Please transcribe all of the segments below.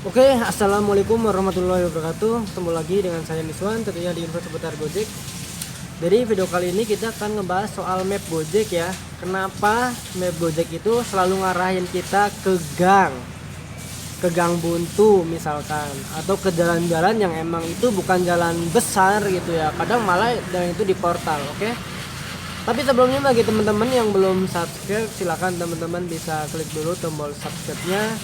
Oke, assalamualaikum warahmatullahi wabarakatuh. Ketemu lagi dengan saya Miswan, tentunya di info seputar Gojek. Jadi video kali ini kita akan ngebahas soal map Gojek ya. Kenapa map Gojek itu selalu ngarahin kita ke gang buntu misalkan, atau ke jalan-jalan yang emang itu bukan jalan besar gitu ya. Kadang malah dan itu di portal, oke? Tapi sebelumnya bagi teman-teman yang belum subscribe, silakan teman-teman bisa klik dulu tombol subscribe-nya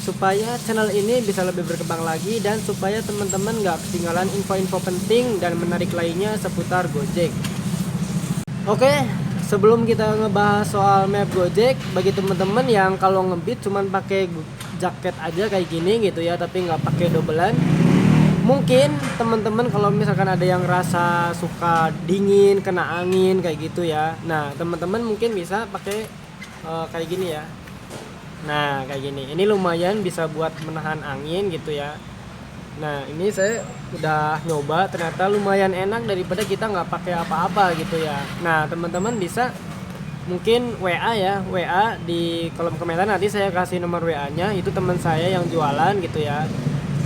supaya channel ini bisa lebih berkembang lagi dan supaya teman-teman gak ketinggalan info-info penting dan menarik lainnya seputar Gojek. Oke, sebelum kita ngebahas soal map Gojek, bagi teman-teman yang kalau ngebit cuman pakai jaket aja kayak gini gitu ya, tapi nggak pakai dobelan, mungkin teman-teman kalau misalkan ada yang rasa suka dingin, kena angin kayak gitu ya. Nah, teman-teman mungkin bisa pakai kayak gini ya. Nah, kayak gini. Ini lumayan bisa buat menahan angin gitu ya. Nah, ini saya udah nyoba, ternyata lumayan enak daripada kita nggak pakai apa-apa gitu ya. Nah, teman-teman bisa mungkin WA ya, WA di kolom komentar, nanti saya kasih nomor WA-nya, itu teman saya yang jualan gitu ya.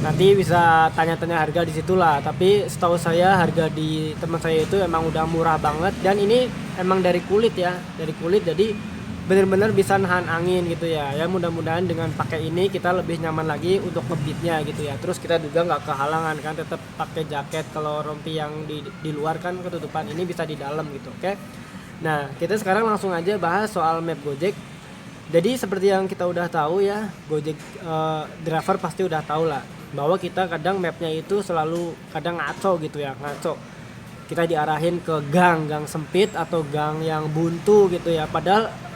Nanti bisa tanya-tanya harga di situ lah. Tapi setahu saya harga di teman saya itu emang udah murah banget, dan ini emang dari kulit ya, dari kulit, jadi benar-benar bisa nahan angin gitu ya. Ya mudah-mudahan dengan pakai ini kita lebih nyaman lagi untuk ngebitnya gitu ya. Terus kita juga nggak kehalangan kan, tetap pakai jaket. Kalau rompi yang di luar kan ketutupan, ini bisa di dalam gitu, oke. Nah, kita sekarang langsung aja bahas soal map Gojek. Jadi seperti yang kita udah tahu ya, Gojek driver pasti udah tahu lah bahwa kita kadang mapnya itu selalu kadang ngaco gitu ya, ngaco. Kita diarahin ke gang sempit atau gang yang buntu gitu ya. Padahal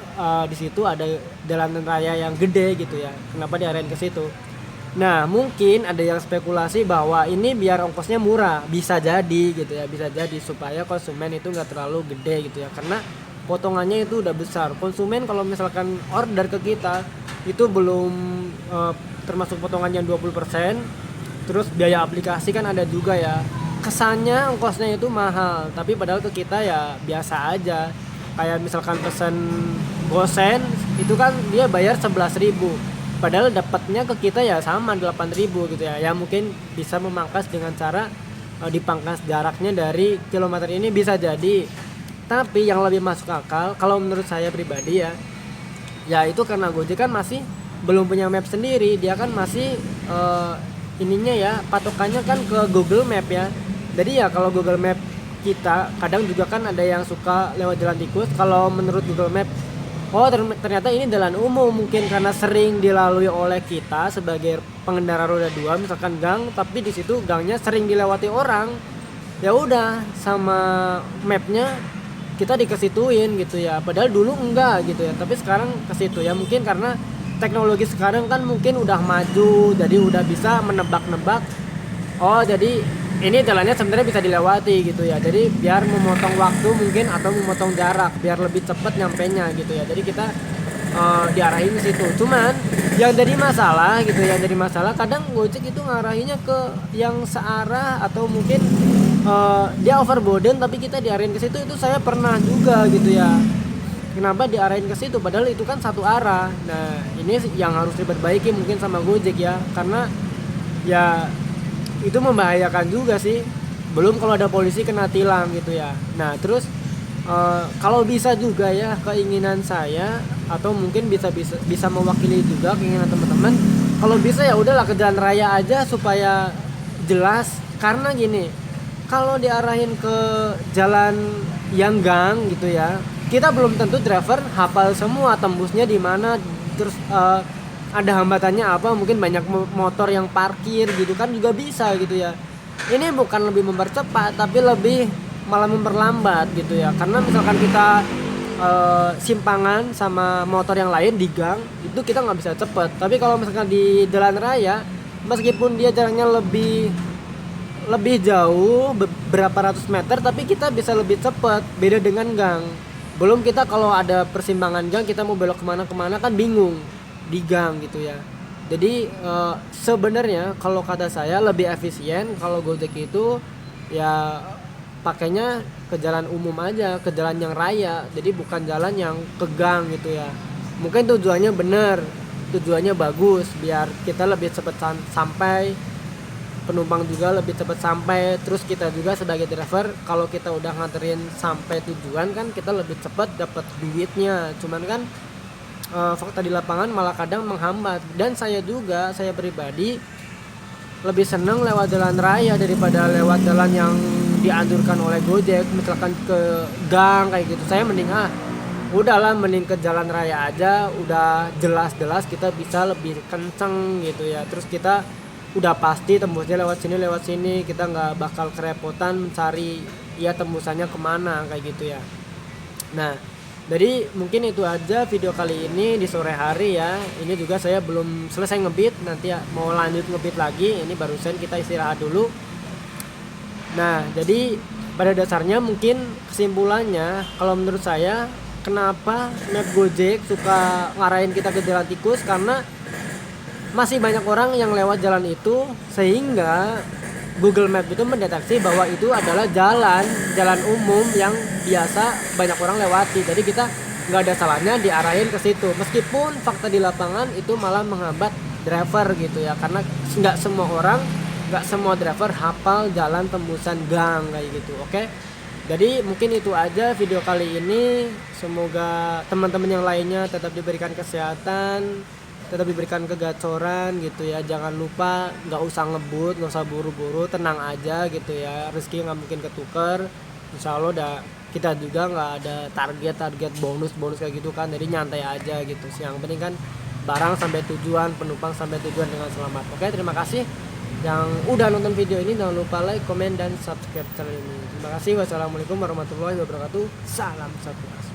di situ ada jalan raya yang gede gitu ya. Kenapa diarahin ke situ? Nah, mungkin ada yang spekulasi bahwa ini biar ongkosnya murah, bisa jadi gitu ya, bisa jadi supaya konsumen itu nggak terlalu gede gitu ya, karena potongannya itu udah besar. Konsumen kalau misalkan order ke kita itu belum termasuk potongannya 20%, terus biaya aplikasi kan ada juga ya. Kesannya ongkosnya itu mahal, tapi padahal ke kita ya biasa aja. Kayak misalkan pesen gosen itu kan dia bayar 11.000, padahal dapatnya ke kita ya sama 8.000 gitu ya. Ya mungkin bisa memangkas dengan cara dipangkas jaraknya dari kilometer, ini bisa jadi. Tapi yang lebih masuk akal kalau menurut saya pribadi ya, ya itu karena Gojek kan masih belum punya map sendiri. Dia kan masih ininya ya, patokannya kan ke Google Map ya. Jadi ya kalau Google Map kita kadang juga kan ada yang suka lewat jalan tikus. Kalau menurut Google Map, oh ternyata ini jalan umum, mungkin karena sering dilalui oleh kita sebagai pengendara roda 2 misalkan gang, tapi di situ gangnya sering dilewati orang. Ya udah, sama mapnya kita dikesituin gitu ya. Padahal dulu enggak gitu ya, tapi sekarang ke situ ya. Mungkin karena teknologi sekarang kan mungkin udah maju, jadi udah bisa menebak-nebak. Oh, jadi ini jalannya sebenarnya bisa dilewati gitu ya. Jadi biar memotong waktu mungkin, atau memotong jarak biar lebih cepat nyampenya gitu ya. Jadi kita diarahin ke situ. Cuman yang jadi masalah gitu ya, jadi masalah kadang Gojek itu ngarahinnya ke yang searah, atau mungkin dia overburden tapi kita diarahin ke situ. Itu saya pernah juga gitu ya. Kenapa diarahin ke situ padahal itu kan satu arah. Nah, ini yang harus diperbaiki mungkin sama Gojek ya, karena ya itu membahayakan juga sih. Belum kalau ada polisi kena tilang gitu ya. Nah, terus kalau bisa juga ya, keinginan saya, atau mungkin bisa mewakili juga keinginan teman-teman, kalau bisa ya udahlah ke jalan raya aja supaya jelas. Karena gini, kalau diarahin ke jalan yang gang gitu ya, kita belum tentu driver hafal semua tembusnya di mana, terus ada hambatannya apa, mungkin banyak motor yang parkir gitu kan juga bisa gitu ya. Ini bukan lebih mempercepat, tapi lebih malah memperlambat gitu ya. Karena misalkan kita simpangan sama motor yang lain di gang, itu kita nggak bisa cepet. Tapi kalau misalkan di jalan raya, meskipun dia jaraknya lebih jauh beberapa ratus meter, tapi kita bisa lebih cepet. Beda dengan gang. Belum kita kalau ada persimpangan gang, kita mau belok kemana kan bingung di gang gitu ya. Jadi sebenarnya kalau kata saya lebih efisien kalau Gojek itu ya pakainya ke jalan umum aja, ke jalan yang raya. Jadi bukan jalan yang ke gang gitu ya. Mungkin tujuannya benar, tujuannya bagus, biar kita lebih cepat sampai, penumpang juga lebih cepat sampai, terus kita juga sebagai driver kalau kita udah nganterin sampai tujuan kan kita lebih cepat dapat duitnya. Cuman kan fakta di lapangan malah kadang menghambat, dan saya pribadi lebih seneng lewat jalan raya daripada lewat jalan yang dianjurkan oleh Gojek, misalkan ke gang kayak gitu. Saya mending udahlah, mending ke jalan raya aja, udah jelas-jelas kita bisa lebih kenceng gitu ya. Terus kita udah pasti tembusnya lewat sini, kita nggak bakal kerepotan mencari ya tembusannya kemana kayak gitu ya. Nah, jadi mungkin itu aja video kali ini di sore hari ya. Ini juga saya belum selesai ngebit, nanti ya mau lanjut ngebit lagi. Ini barusan kita istirahat dulu. Nah, jadi pada dasarnya mungkin kesimpulannya, kalau menurut saya, kenapa Map Gojek suka ngarahin kita ke jalan tikus, karena masih banyak orang yang lewat jalan itu, sehingga Google Map itu mendeteksi bahwa itu adalah jalan umum yang biasa banyak orang lewati. Jadi kita nggak ada salahnya diarahin ke situ, meskipun fakta di lapangan itu malah menghambat driver gitu ya, karena nggak semua driver hafal jalan tembusan gang kayak gitu. Oke, jadi mungkin itu aja video kali ini. Semoga teman-teman yang lainnya tetap diberikan kesehatan, tetap diberikan kegacoran gitu ya. Jangan lupa nggak usah ngebut, nggak usah buru-buru, tenang aja gitu ya. Rezeki nggak mungkin ketuker, insya Allah kita juga nggak ada target bonus kayak gitu kan. Jadi nyantai aja gitu. Yang penting kan barang sampai tujuan, penumpang sampai tujuan dengan selamat. Oke, terima kasih yang udah nonton video ini. Jangan lupa like, komen, dan subscribe channel ini. Terima kasih. Wassalamualaikum warahmatullahi wabarakatuh. Salam satu.